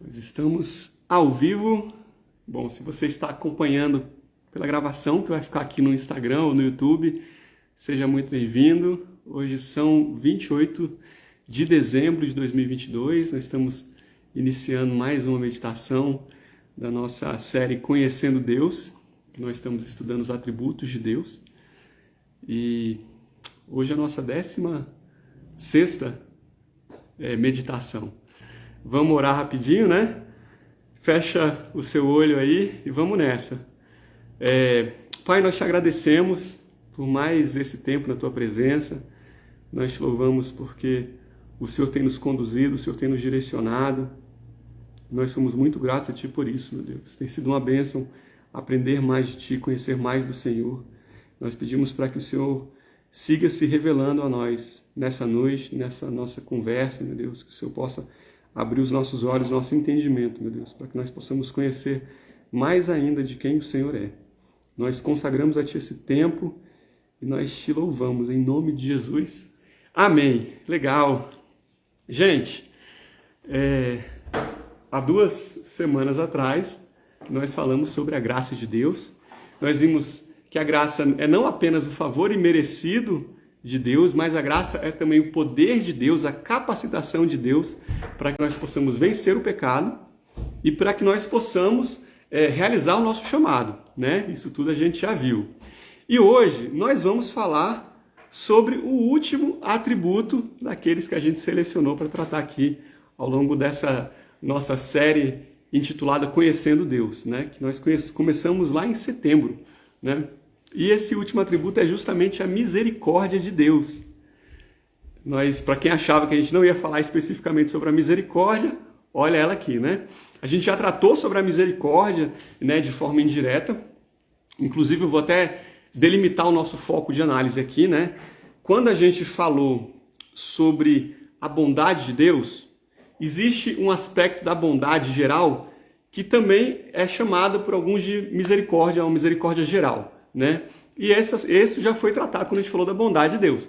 Nós estamos ao vivo. Bom, se você está acompanhando pela gravação que vai ficar aqui no Instagram ou no YouTube, seja muito bem-vindo. Hoje são 28 de dezembro de 2022. Nós estamos iniciando mais uma meditação da nossa série Conhecendo Deus, que nós estamos estudando os atributos de Deus. E hoje é a nossa 16ª meditação. Vamos orar rapidinho, né? Fecha o seu olho aí e vamos nessa. Pai, nós te agradecemos por mais esse tempo na Tua presença. Nós te louvamos porque o Senhor tem nos conduzido, o Senhor tem nos direcionado. Nós somos muito gratos a Ti por isso, meu Deus. Tem sido uma bênção aprender mais de Ti, conhecer mais do Senhor. Nós pedimos para que o Senhor siga se revelando a nós nessa noite, nessa nossa conversa, meu Deus, que o Senhor possa abrir os nossos olhos, nosso entendimento, meu Deus, para que nós possamos conhecer mais ainda de quem o Senhor é. Nós consagramos a Ti esse tempo e nós Te louvamos em nome de Jesus. Amém. Legal. Gente, há 2 semanas atrás, nós falamos sobre a graça de Deus. Nós vimos que a graça é não apenas o favor imerecido de Deus, mas a graça é também o poder de Deus, a capacitação de Deus para que nós possamos vencer o pecado e para que nós possamos realizar o nosso chamado, né? Isso tudo a gente já viu. E hoje nós vamos falar sobre o último atributo daqueles que a gente selecionou para tratar aqui ao longo dessa nossa série intitulada Conhecendo Deus, né? Que nós começamos lá em setembro, né? E esse último atributo é justamente a misericórdia de Deus. Para quem achava que a gente não ia falar especificamente sobre a misericórdia, olha ela aqui, né? A gente já tratou sobre a misericórdia, né, de forma indireta. Inclusive, eu vou até delimitar o nosso foco de análise aqui, né? Quando a gente falou sobre a bondade de Deus, existe um aspecto da bondade geral que também é chamado por alguns de misericórdia, ou misericórdia geral, né? E esse já foi tratado quando a gente falou da bondade de Deus.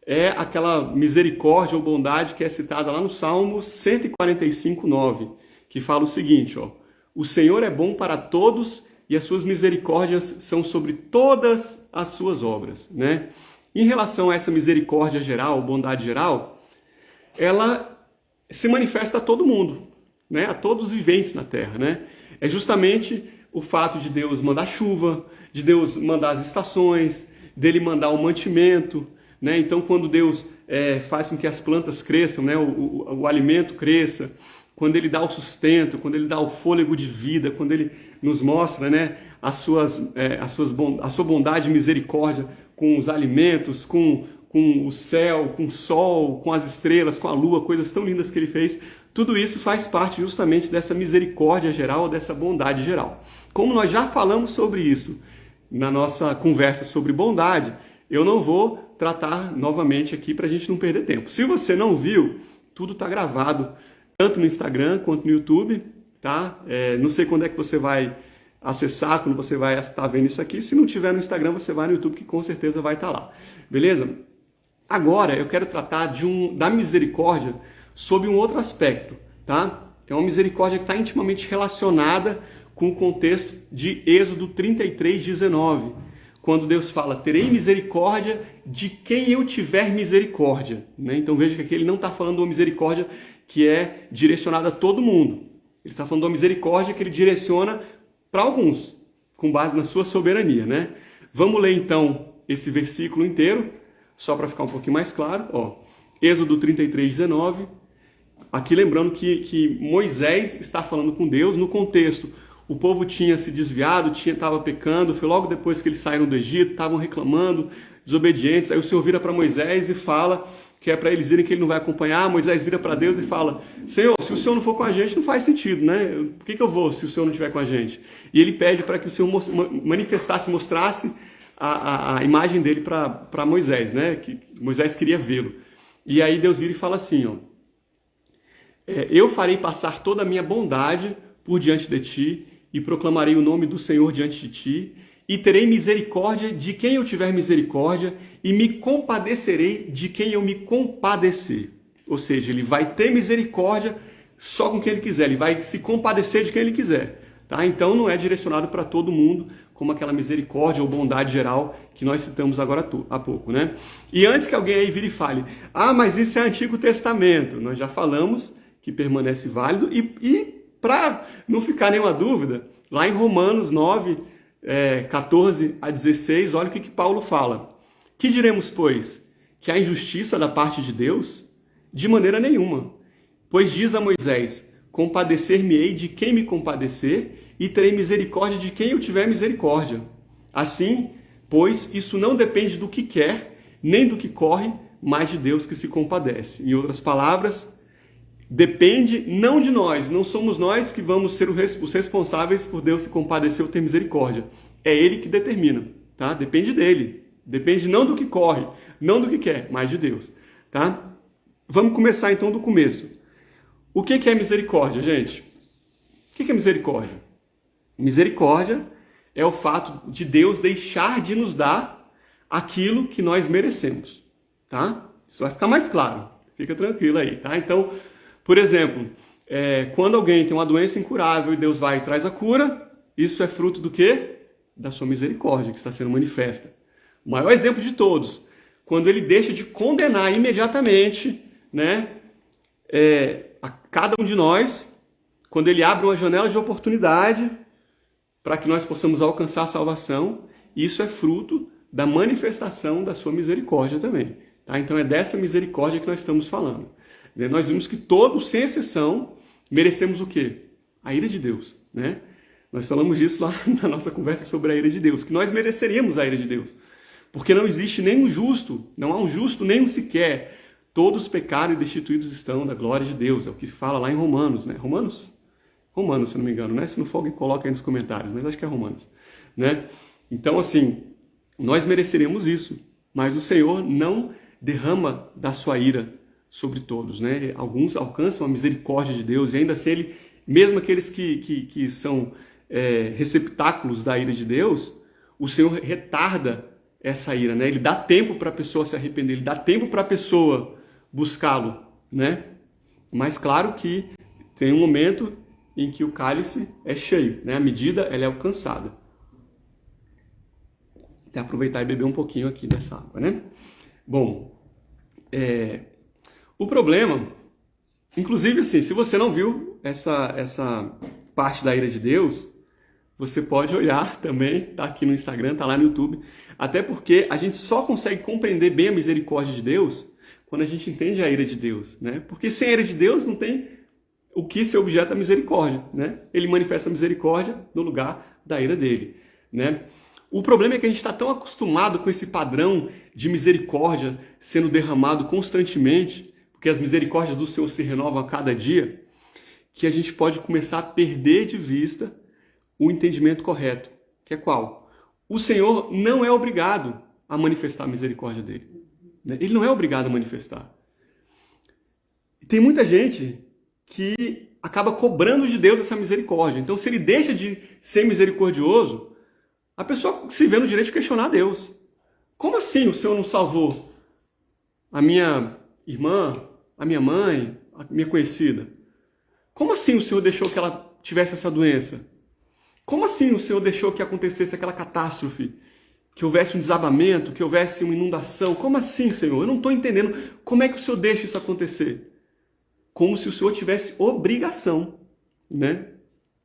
É aquela misericórdia ou bondade que é citada lá no Salmo 145:9, que fala o seguinte, ó: o Senhor é bom para todos e as suas misericórdias são sobre todas as suas obras, né? Em relação a essa misericórdia geral, bondade geral, ela se manifesta a todo mundo, né? A todos os viventes na terra, né? É justamente o fato de Deus mandar chuva, de Deus mandar as estações, dele mandar o mantimento, né? Então, quando Deus faz com que as plantas cresçam, né? o alimento cresça, quando Ele dá o sustento, quando Ele dá o fôlego de vida, quando Ele nos mostra, né, a sua bondade e misericórdia com os alimentos, com o céu, com o sol, com as estrelas, com a lua, coisas tão lindas que Ele fez, tudo isso faz parte justamente dessa misericórdia geral, dessa bondade geral. Como nós já falamos sobre isso na nossa conversa sobre bondade, eu não vou tratar novamente aqui para a gente não perder tempo. Se você não viu, tudo está gravado, tanto no Instagram quanto no YouTube, tá? Não sei quando é que você vai acessar, quando você vai estar vendo isso aqui. Se não tiver no Instagram, você vai no YouTube, que com certeza vai estar lá. Beleza? Agora eu quero tratar da misericórdia sob um outro aspecto, tá? É uma misericórdia que está intimamente relacionada com o contexto de Êxodo 33:19, quando Deus fala: terei misericórdia de quem eu tiver misericórdia, né? Então veja que aqui ele não está falando de uma misericórdia que é direcionada a todo mundo. Ele está falando de uma misericórdia que ele direciona para alguns, com base na sua soberania, né? Vamos ler então esse versículo inteiro, só para ficar um pouquinho mais claro. Ó, Êxodo 33:19. Aqui lembrando que Moisés está falando com Deus no contexto. O povo tinha se desviado, estava pecando, foi logo depois que eles saíram do Egito, estavam reclamando, desobedientes. Aí o Senhor vira para Moisés e fala que é para eles irem, que ele não vai acompanhar. Moisés vira para Deus e fala: Senhor, se o Senhor não for com a gente, não faz sentido, né? Por que eu vou se o Senhor não estiver com a gente? E ele pede para que o Senhor mostrasse a imagem dele para Moisés, né? Que Moisés queria vê-lo. E aí Deus vira e fala assim, ó: eu farei passar toda a minha bondade por diante de ti e proclamarei o nome do Senhor diante de ti e terei misericórdia de quem eu tiver misericórdia e me compadecerei de quem eu me compadecer. Ou seja, ele vai ter misericórdia só com quem ele quiser, ele vai se compadecer de quem ele quiser. Tá? Então não é direcionado para todo mundo, como aquela misericórdia ou bondade geral que nós citamos agora há pouco. Né? E antes que alguém aí vire e fale, mas isso é Antigo Testamento, nós já falamos que permanece válido, e para não ficar nenhuma dúvida, lá em Romanos 9, 14 a 16, olha o que Paulo fala. Que diremos, pois? Que há injustiça da parte de Deus? De maneira nenhuma. Pois diz a Moisés, compadecer-me-ei de quem me compadecer, e terei misericórdia de quem eu tiver misericórdia. Assim, pois, isso não depende do que quer, nem do que corre, mas de Deus que se compadece. Em outras palavras, depende não de nós, não somos nós que vamos ser os responsáveis por Deus se compadecer ou ter misericórdia. É Ele que determina, tá? Depende dele. Depende não do que corre, não do que quer, mas de Deus, tá? Vamos começar então do começo. O que é misericórdia, gente? O que é misericórdia? Misericórdia é o fato de Deus deixar de nos dar aquilo que nós merecemos, tá? Isso vai ficar mais claro. Fica tranquilo aí, tá? Então, por exemplo, quando alguém tem uma doença incurável e Deus vai e traz a cura, isso é fruto do quê? Da sua misericórdia que está sendo manifesta. O maior exemplo de todos, quando ele deixa de condenar imediatamente, né, a cada um de nós, quando ele abre uma janela de oportunidade para que nós possamos alcançar a salvação, isso é fruto da manifestação da sua misericórdia também. Tá? Então é dessa misericórdia que nós estamos falando. Nós vimos que todos, sem exceção, merecemos o quê? A ira de Deus. Né? Nós falamos disso lá na nossa conversa sobre a ira de Deus, que nós mereceríamos a ira de Deus. Porque não existe nenhum justo, não há um justo nenhum sequer. Todos pecaram e destituídos estão da glória de Deus. É o que fala lá em Romanos, né? Romanos, se não me engano, né? Se não for, alguém coloca aí nos comentários, mas acho que é Romanos, né? Então, assim, nós mereceremos isso, mas o Senhor não derrama da sua ira sobre todos, né? Alguns alcançam a misericórdia de Deus e ainda assim Ele, mesmo aqueles que são receptáculos da ira de Deus, o Senhor retarda essa ira, né? Ele dá tempo para a pessoa se arrepender, ele dá tempo para a pessoa buscá-lo, né? Mas claro que tem um momento em que o cálice é cheio, né? A medida ela é alcançada. Até aproveitar e beber um pouquinho aqui dessa água, né? Bom, o problema, inclusive assim, se você não viu essa parte da ira de Deus, você pode olhar também, tá aqui no Instagram, tá lá no YouTube, até porque a gente só consegue compreender bem a misericórdia de Deus quando a gente entende a ira de Deus, né? Porque sem a ira de Deus não tem o que ser objeto da misericórdia, né? Ele manifesta a misericórdia no lugar da ira dele, né? O problema é que a gente está tão acostumado com esse padrão de misericórdia sendo derramado constantemente, porque as misericórdias do Senhor se renovam a cada dia, que a gente pode começar a perder de vista o entendimento correto, que é qual? O Senhor não é obrigado a manifestar a misericórdia dele. Ele não é obrigado a manifestar. Tem muita gente que acaba cobrando de Deus essa misericórdia. Então, se ele deixa de ser misericordioso, a pessoa se vê no direito de questionar Deus. Como assim o Senhor não salvou a minha irmã, a minha mãe, a minha conhecida? Como assim o Senhor deixou que ela tivesse essa doença? Como assim o Senhor deixou que acontecesse aquela catástrofe? Que houvesse um desabamento, que houvesse uma inundação? Como assim, Senhor? Eu não estou entendendo. Como é que o Senhor deixa isso acontecer? Como se o Senhor tivesse obrigação, né?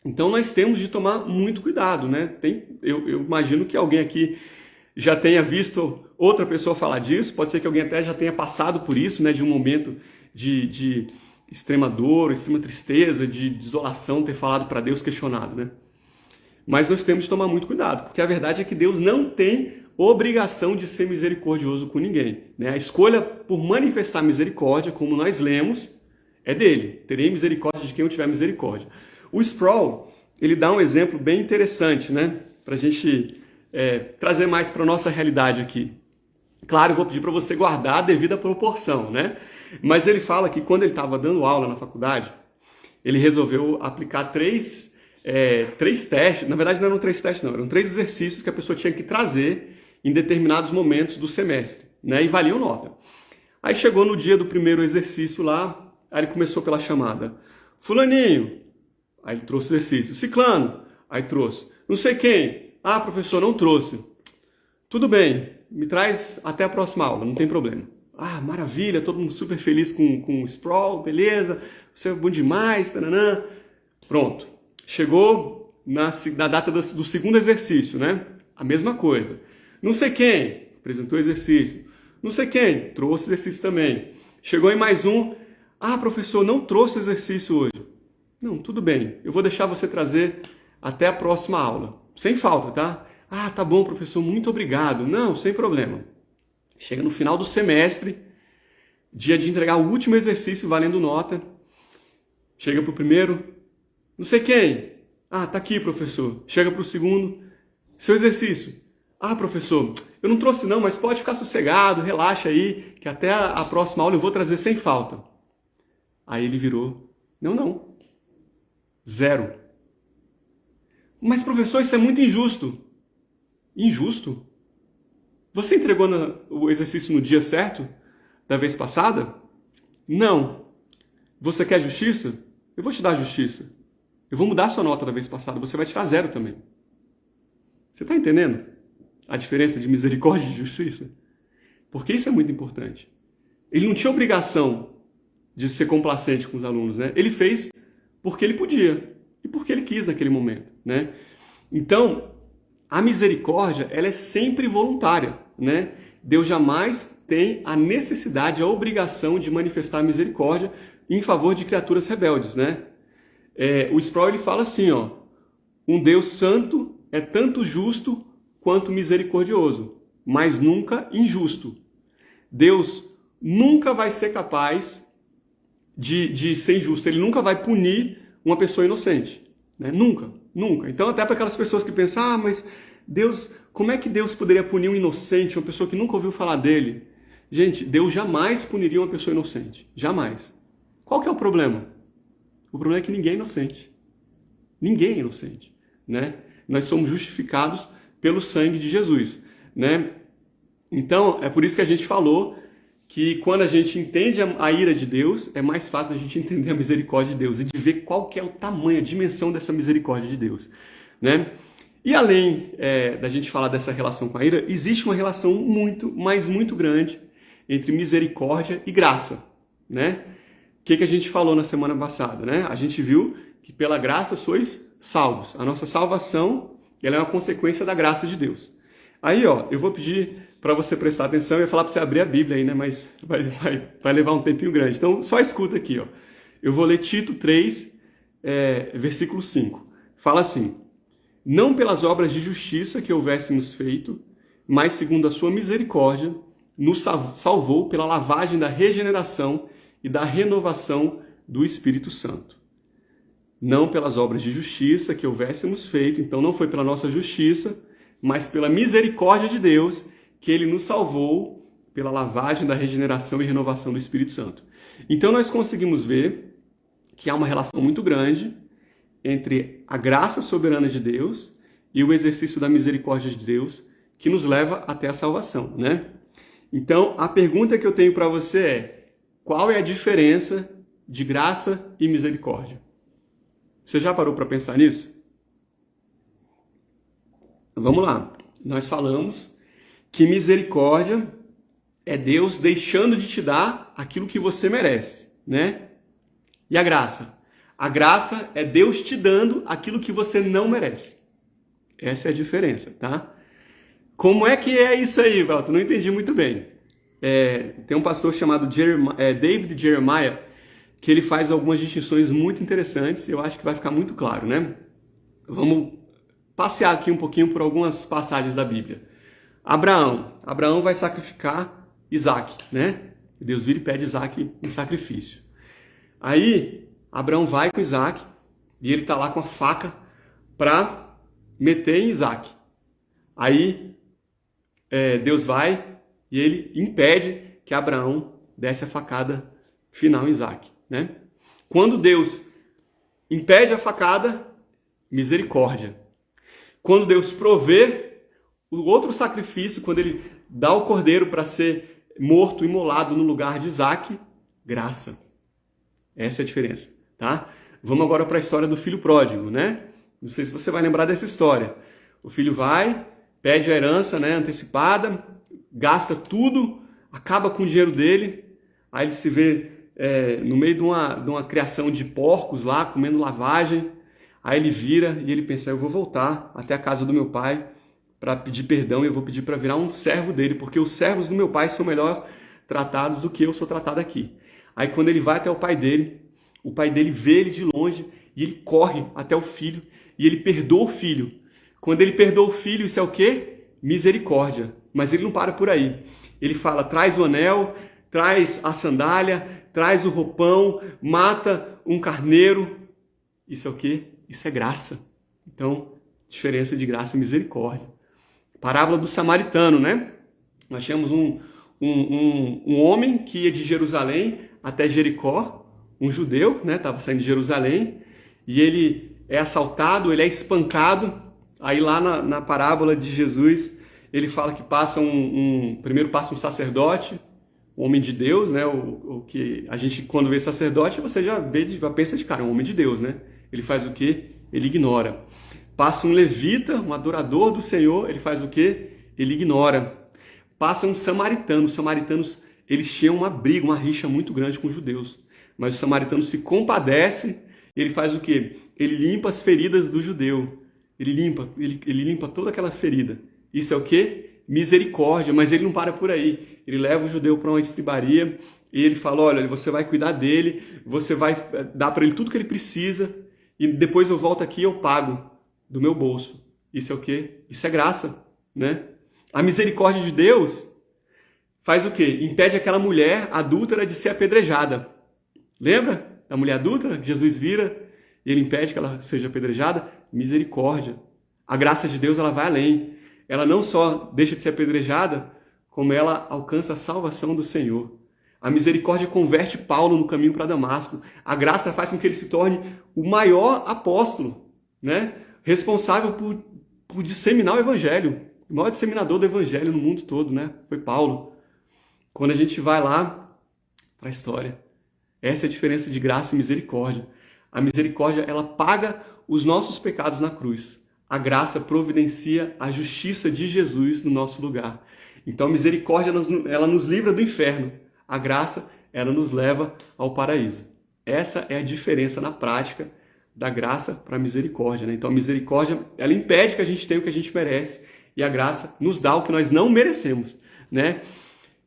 Então nós temos de tomar muito cuidado, né? Eu imagino que alguém aqui já tenha visto outra pessoa falar disso, pode ser que alguém até já tenha passado por isso, né? De um momento de extrema dor, extrema tristeza, de desolação, ter falado para Deus questionado, né? Mas nós temos de tomar muito cuidado, porque a verdade é que Deus não tem obrigação de ser misericordioso com ninguém, né? A escolha por manifestar misericórdia, como nós lemos, é dele. Terei misericórdia de quem eu tiver misericórdia. O Sproul, ele dá um exemplo bem interessante, né? Para a gente trazer mais para a nossa realidade aqui. Claro, eu vou pedir para você guardar a devida proporção, né? Mas ele fala que quando ele estava dando aula na faculdade, ele resolveu aplicar três testes. Na verdade, não eram 3 testes, não. Eram 3 exercícios que a pessoa tinha que trazer em determinados momentos do semestre, né? E valiam nota. Aí chegou no dia do primeiro exercício lá, aí ele começou pela chamada. Fulaninho, aí ele trouxe o exercício. Ciclano, aí trouxe. Não sei quem. Ah, professor, não trouxe. Tudo bem, me traz até a próxima aula, não tem problema. Ah, maravilha, todo mundo super feliz com o Sprawl, beleza, você é bom demais, tananã. Pronto, chegou na data do segundo exercício, né? A mesma coisa. Não sei quem, apresentou o exercício. Não sei quem, trouxe o exercício também. Chegou em mais um. Ah, professor, não trouxe o exercício hoje. Não, tudo bem, eu vou deixar você trazer até a próxima aula. Sem falta, tá? Ah, tá bom, professor, muito obrigado. Não, sem problema. Chega no final do semestre, dia de entregar o último exercício valendo nota. Chega pro primeiro, não sei quem. Ah, tá aqui, professor. Chega pro segundo, seu exercício. Ah, professor, eu não trouxe não, mas pode ficar sossegado, relaxa aí, que até a próxima aula eu vou trazer sem falta. Aí ele virou, não, 0. Mas professor, isso é muito injusto. Injusto? Você entregou o exercício no dia certo? Da vez passada? Não. Você quer justiça? Eu vou te dar justiça. Eu vou mudar a sua nota da vez passada. Você vai tirar 0 também. Você está entendendo a diferença de misericórdia e justiça? Porque isso é muito importante. Ele não tinha obrigação de ser complacente com os alunos, né? Ele fez porque ele podia e porque ele quis naquele momento, né? Então, a misericórdia, ela é sempre voluntária, né? Deus jamais tem a necessidade, a obrigação de manifestar a misericórdia em favor de criaturas rebeldes, né? O Sproul, ele fala assim, ó, um Deus santo é tanto justo quanto misericordioso, mas nunca injusto. Deus nunca vai ser capaz de ser injusto, ele nunca vai punir uma pessoa inocente, né? Nunca. Então, até para aquelas pessoas que pensam, mas Deus, como é que Deus poderia punir um inocente, uma pessoa que nunca ouviu falar dele? Gente, Deus jamais puniria uma pessoa inocente. Jamais. Qual que é o problema? O problema é que ninguém é inocente. Ninguém é inocente, né? Nós somos justificados pelo sangue de Jesus, né? Então, é por isso que a gente falou que quando a gente entende a ira de Deus, é mais fácil a gente entender a misericórdia de Deus e de ver qual que é o tamanho, a dimensão dessa misericórdia de Deus, né? E além da gente falar dessa relação com a ira, existe uma relação muito grande entre misericórdia e graça, né? O que a gente falou na semana passada, né? A gente viu que pela graça sois salvos. A nossa salvação, ela é uma consequência da graça de Deus. Aí, ó, eu vou pedir para você prestar atenção, eu ia falar para você abrir a Bíblia aí, né? Mas vai levar um tempinho grande. Então, só escuta aqui, ó. Eu vou ler Tito 3, versículo 5. Fala assim: não pelas obras de justiça que houvéssemos feito, mas segundo a sua misericórdia, nos salvou pela lavagem da regeneração e da renovação do Espírito Santo. Não pelas obras de justiça que houvéssemos feito, então não foi pela nossa justiça, mas pela misericórdia de Deus, que Ele nos salvou pela lavagem da regeneração e renovação do Espírito Santo. Então nós conseguimos ver que há uma relação muito grande entre a graça soberana de Deus e o exercício da misericórdia de Deus que nos leva até a salvação, né? Então, a pergunta que eu tenho para você é: qual é a diferença de graça e misericórdia? Você já parou para pensar nisso? Vamos lá. Nós falamos que misericórdia é Deus deixando de te dar aquilo que você merece, né? E a graça? A graça é Deus te dando aquilo que você não merece. Essa é a diferença, tá? Como é que é isso aí, Walter? Não entendi muito bem. Tem um pastor chamado David Jeremiah, que ele faz algumas distinções muito interessantes e eu acho que vai ficar muito claro, né? Vamos passear aqui um pouquinho por algumas passagens da Bíblia. Abraão vai sacrificar Isaac, né? Deus vira e pede Isaac em sacrifício. Aí, Abraão vai com Isaac e ele está lá com a faca para meter em Isaac. Aí, Deus vai e ele impede que Abraão desse a facada final em Isaac, né? Quando Deus impede a facada, misericórdia. Quando Deus provê o outro sacrifício, quando ele dá o cordeiro para ser morto, imolado no lugar de Isaac, graça. Essa é a diferença, tá? Vamos agora para a história do filho pródigo, né? Não sei se você vai lembrar dessa história. O filho vai, pede a herança, né, antecipada, gasta tudo, acaba com o dinheiro dele, aí ele se vê no meio de uma criação de porcos lá, comendo lavagem, aí ele vira e ele pensa, eu vou voltar até a casa do meu pai para pedir perdão e eu vou pedir para virar um servo dele, porque os servos do meu pai são melhor tratados do que eu sou tratado aqui. Aí quando ele vai até o pai dele vê ele de longe e ele corre até o filho e ele perdoa o filho. Quando ele perdoa o filho, isso é o quê? Misericórdia. Mas ele não para por aí. Ele fala, traz o anel, traz a sandália, traz o roupão, mata um carneiro. Isso é o quê? Isso é graça. Então, diferença de graça e misericórdia. Parábola do samaritano, né? Nós tínhamos um homem que ia de Jerusalém até Jericó, um judeu, né? Estava saindo de Jerusalém, e ele é assaltado, ele é espancado. Aí lá na parábola de Jesus, ele fala que passa primeiro passa um sacerdote, um homem de Deus, né? O que a gente, quando vê sacerdote, você já pensa de cara, um homem de Deus, né? Ele faz o quê? Ele ignora. Passa um levita, um adorador do Senhor, ele faz o quê? Ele ignora. Passa um samaritano. Os samaritanos, eles tinham uma briga, uma rixa muito grande com os judeus. Mas o samaritano se compadece, ele faz o quê? Ele limpa as feridas do judeu. Ele limpa toda aquela ferida. Isso é o quê? Misericórdia. Mas ele não para por aí. Ele leva o judeu para uma estribaria e ele fala, olha, você vai cuidar dele, você vai dar para ele tudo que ele precisa e depois eu volto aqui e eu pago do meu bolso. Isso é o quê? Isso é graça, né? A misericórdia de Deus faz o quê? Impede aquela mulher adúltera de ser apedrejada. Lembra da mulher adúltera? Jesus vira e ele impede que ela seja apedrejada. Misericórdia. A graça de Deus, ela vai além. Ela não só deixa de ser apedrejada, como ela alcança a salvação do Senhor. A misericórdia converte Paulo no caminho para Damasco. A graça faz com que ele se torne o maior apóstolo, né? Responsável por disseminar o evangelho. O maior disseminador do evangelho no mundo todo, né? Foi Paulo. Quando a gente vai lá para a história, essa é a diferença de graça e misericórdia. A misericórdia, ela paga os nossos pecados na cruz. A graça providencia a justiça de Jesus no nosso lugar. Então a misericórdia, ela nos livra do inferno. A graça, ela nos leva ao paraíso. Essa é a diferença na prática da graça para a misericórdia, né? Então a misericórdia, ela impede que a gente tenha o que a gente merece e a graça nos dá o que nós não merecemos, né?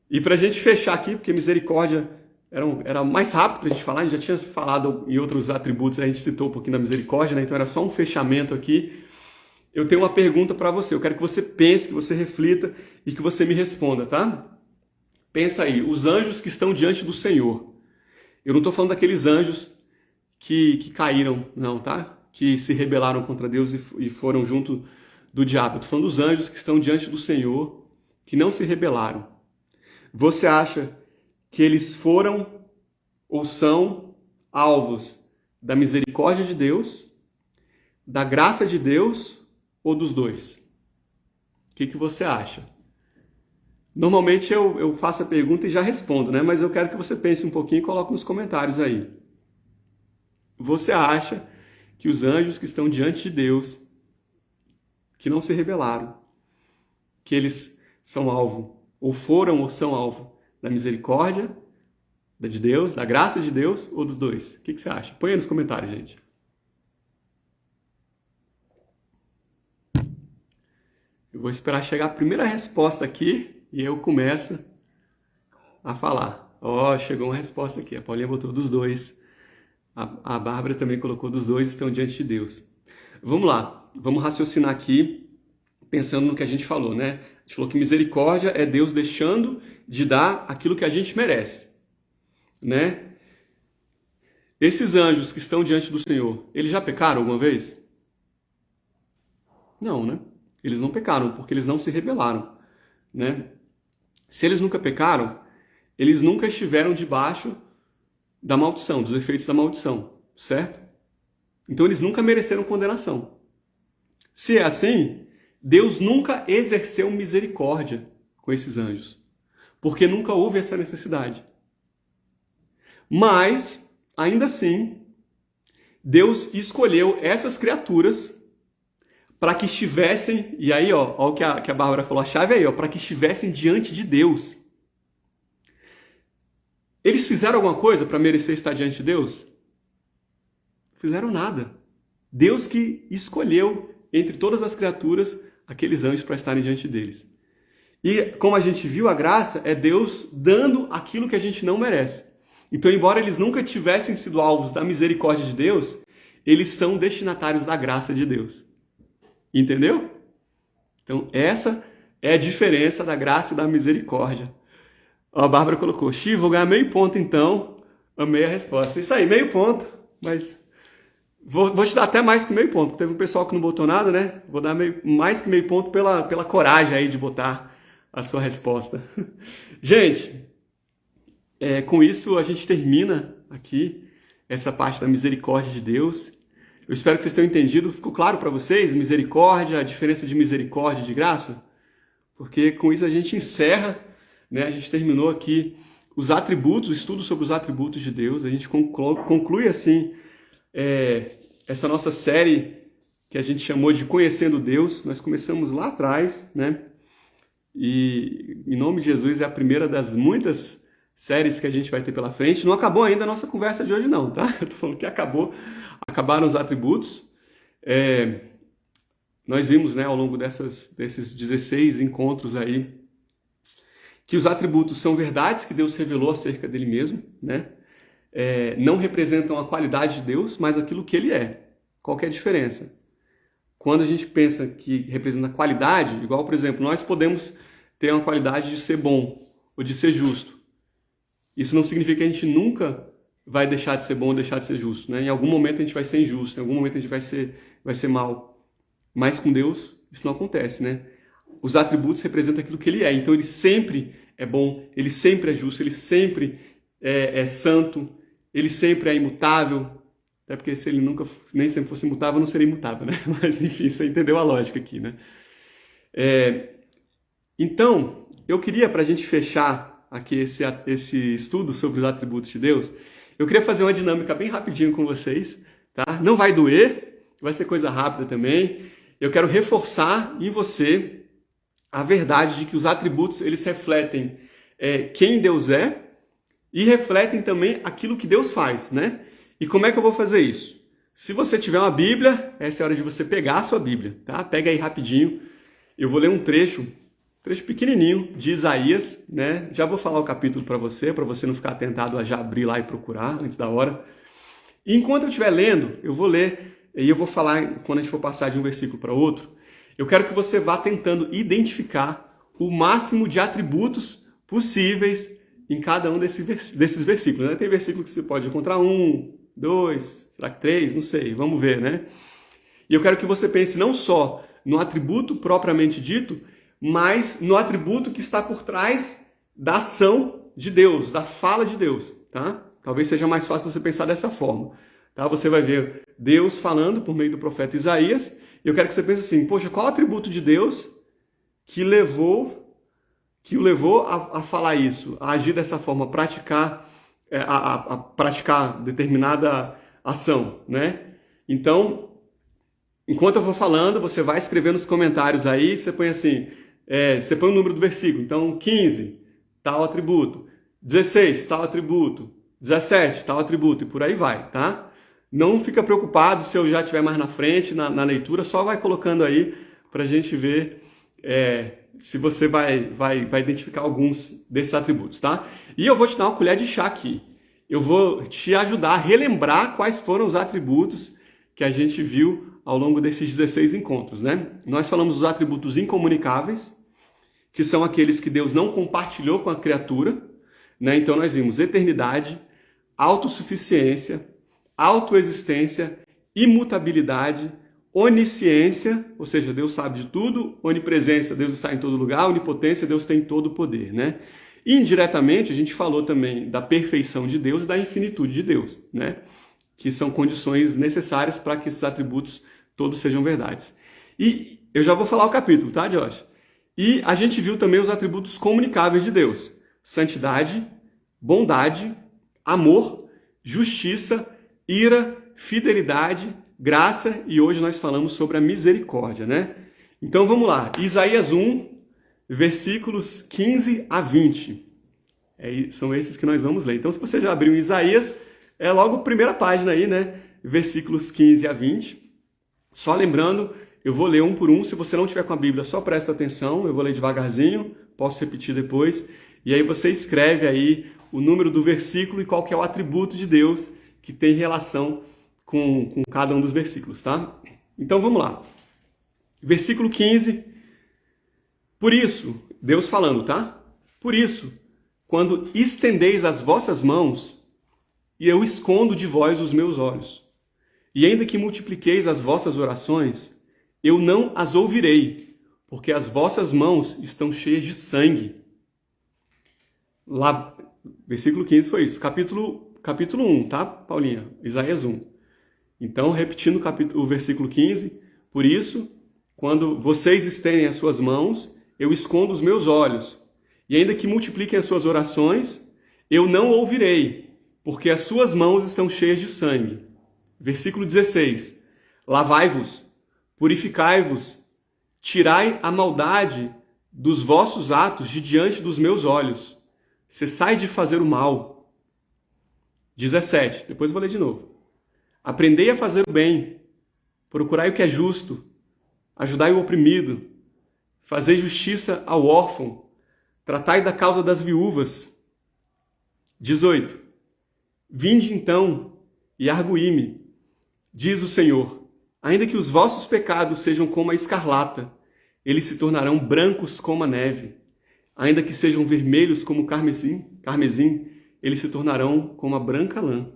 E para a gente fechar aqui, porque misericórdia era mais rápido para a gente falar, a gente já tinha falado em outros atributos, a gente citou um pouquinho da misericórdia, né? Então era só um fechamento aqui. Eu tenho uma pergunta para você, eu quero que você pense, que você reflita e que você me responda, tá? Pensa aí, os anjos que estão diante do Senhor. Eu não estou falando daqueles anjos que caíram, não, tá? Que se rebelaram contra Deus e foram junto do diabo. Eu estou falando dos anjos que estão diante do Senhor, que não se rebelaram. Você acha que eles foram ou são alvos da misericórdia de Deus, da graça de Deus ou dos dois? O que você acha? Normalmente eu faço a pergunta e já respondo, né? Mas eu quero que você pense um pouquinho e coloque nos comentários aí. Você acha que os anjos que estão diante de Deus, que não se rebelaram, que eles são alvo, ou foram ou são alvo da misericórdia de Deus, da graça de Deus ou dos dois? O que você acha? Põe aí nos comentários, gente. Eu vou esperar chegar a primeira resposta aqui e eu começo a falar. Ó, chegou uma resposta aqui. A Paulinha botou dos dois. A Bárbara também colocou dos dois estão diante de Deus. Vamos lá. Vamos raciocinar aqui pensando no que a gente falou, né? A gente falou que misericórdia é Deus deixando de dar aquilo que a gente merece, né? Esses anjos que estão diante do Senhor, eles já pecaram alguma vez? Não, né? Eles não pecaram, porque eles não se rebelaram, né? Se eles nunca pecaram, eles nunca estiveram debaixo da maldição, dos efeitos da maldição, certo? Então eles nunca mereceram condenação. Se é assim, Deus nunca exerceu misericórdia com esses anjos, porque nunca houve essa necessidade. Mas, ainda assim, Deus escolheu essas criaturas para que estivessem, e aí, ó o que a Bárbara falou, a chave aí, ó, para que estivessem diante de Deus. Eles fizeram alguma coisa para merecer estar diante de Deus? Fizeram nada. Deus que escolheu entre todas as criaturas aqueles anjos para estarem diante deles. E como a gente viu, a graça é Deus dando aquilo que a gente não merece. Então, embora eles nunca tivessem sido alvos da misericórdia de Deus, eles são destinatários da graça de Deus. Entendeu? Então, essa é a diferença da graça e da misericórdia. A Bárbara colocou, Xi, vou ganhar meio ponto então. Amei a resposta. Isso aí, meio ponto. Mas vou te dar até mais que meio ponto, porque teve um pessoal que não botou nada, né? Vou dar mais que meio ponto pela coragem aí de botar a sua resposta. Gente, com isso a gente termina aqui essa parte da misericórdia de Deus. Eu espero que vocês tenham entendido. Ficou claro para vocês misericórdia, a diferença de misericórdia e de graça? Porque com isso a gente encerra, né? A gente terminou aqui os atributos, o estudo sobre os atributos de Deus. A gente conclui assim essa nossa série que a gente chamou de Conhecendo Deus. Nós começamos lá atrás, né? E em nome de Jesus é a primeira das muitas séries que a gente vai ter pela frente. Não acabou ainda a nossa conversa de hoje não, tá? Eu tô falando que acabaram os atributos. Nós vimos, né, ao longo desses 16 encontros aí, que os atributos são verdades que Deus revelou acerca dele mesmo, né? Não representam a qualidade de Deus, mas aquilo que ele é. Qual que é a diferença? Quando a gente pensa que representa qualidade, igual, por exemplo, nós podemos ter uma qualidade de ser bom ou de ser justo. Isso não significa que a gente nunca vai deixar de ser bom ou deixar de ser justo, né? Em algum momento a gente vai ser injusto, em algum momento a gente vai ser mal. Mas com Deus isso não acontece, né? Os atributos representam aquilo que ele é. Então ele sempre é bom, ele sempre é justo, ele sempre é santo, ele sempre é imutável. Até porque se ele nem sempre fosse imutável, não seria imutável, né? Mas enfim, você entendeu a lógica aqui, né? Então, eu queria, para a gente fechar aqui esse estudo sobre os atributos de Deus, eu queria fazer uma dinâmica bem rapidinho com vocês, tá? Não vai doer, vai ser coisa rápida também. Eu quero reforçar em você a verdade de que os atributos, eles refletem quem Deus é e refletem também aquilo que Deus faz, né? E como é que eu vou fazer isso? Se você tiver uma Bíblia, essa é a hora de você pegar a sua Bíblia, tá? Pega aí rapidinho. Eu vou ler um trecho pequenininho de Isaías, né? Já vou falar o capítulo para você não ficar tentado a já abrir lá e procurar antes da hora. E enquanto eu estiver lendo, eu vou ler e eu vou falar quando a gente for passar de um versículo para outro. Eu quero que você vá tentando identificar o máximo de atributos possíveis em cada um desses versículos, né? Tem versículo que você pode encontrar 1, 2, será que 3? Não sei, vamos ver, né? E eu quero que você pense não só no atributo propriamente dito, mas no atributo que está por trás da ação de Deus, da fala de Deus, tá? Talvez seja mais fácil você pensar dessa forma, tá? Você vai ver Deus falando por meio do profeta Isaías, e eu quero que você pense assim, poxa, qual atributo de Deus que o levou a falar isso, a agir dessa forma, a praticar determinada ação, né? Então, enquanto eu vou falando, você vai escrevendo nos comentários aí, você põe assim, você põe o número do versículo, então 15, tal atributo, 16, tal atributo, 17, tal atributo, e por aí vai, tá? Não fica preocupado se eu já estiver mais na frente, na leitura, só vai colocando aí pra gente ver se você vai identificar alguns desses atributos, tá? E eu vou te dar uma colher de chá aqui. Eu vou te ajudar a relembrar quais foram os atributos que a gente viu ao longo desses 16 encontros, né? Nós falamos dos atributos incomunicáveis, que são aqueles que Deus não compartilhou com a criatura, né? Então nós vimos eternidade, autossuficiência, autoexistência, imutabilidade, onisciência, ou seja, Deus sabe de tudo, onipresença, Deus está em todo lugar, onipotência, Deus tem todo o poder, né? E, indiretamente, a gente falou também da perfeição de Deus e da infinitude de Deus, né? Que são condições necessárias para que esses atributos todos sejam verdades. E eu já vou falar o capítulo, tá, Josh? E a gente viu também os atributos comunicáveis de Deus: santidade, bondade, amor, justiça, ira fidelidade, graça, e hoje nós falamos sobre a misericórdia, né? Então vamos lá, Isaías 1, versículos 15 a 20. São esses que nós vamos ler. Então se você já abriu Isaías, é logo a primeira página aí, né? Versículos 15 a 20. Só lembrando, eu vou ler um por um. Se você não tiver com a Bíblia, só presta atenção. Eu vou ler devagarzinho, posso repetir depois. E aí você escreve aí o número do versículo e qual que é o atributo de Deus que tem relação com cada um dos versículos, tá? Então vamos lá. Versículo 15. Por isso, Deus falando, tá? Por isso, quando estendeis as vossas mãos, e eu escondo de vós os meus olhos, e ainda que multipliqueis as vossas orações, eu não as ouvirei, porque as vossas mãos estão cheias de sangue. Lá, versículo 15 foi isso. Capítulo 1, tá, Paulinha? Isaías 1. Então, repetindo o versículo 15, por isso, quando vocês estendem as suas mãos, eu escondo os meus olhos, e ainda que multipliquem as suas orações, eu não ouvirei, porque as suas mãos estão cheias de sangue. Versículo 16. Lavai-vos, purificai-vos, tirai a maldade dos vossos atos de diante dos meus olhos. Cessai de fazer o mal. 17. Depois eu vou ler de novo. Aprendei a fazer o bem, procurai o que é justo, ajudai o oprimido, fazei justiça ao órfão, tratai da causa das viúvas. 18. Vinde então e arguí-me, diz o Senhor, ainda que os vossos pecados sejam como a escarlata, eles se tornarão brancos como a neve. Ainda que sejam vermelhos como o carmesim, eles se tornarão como a branca lã.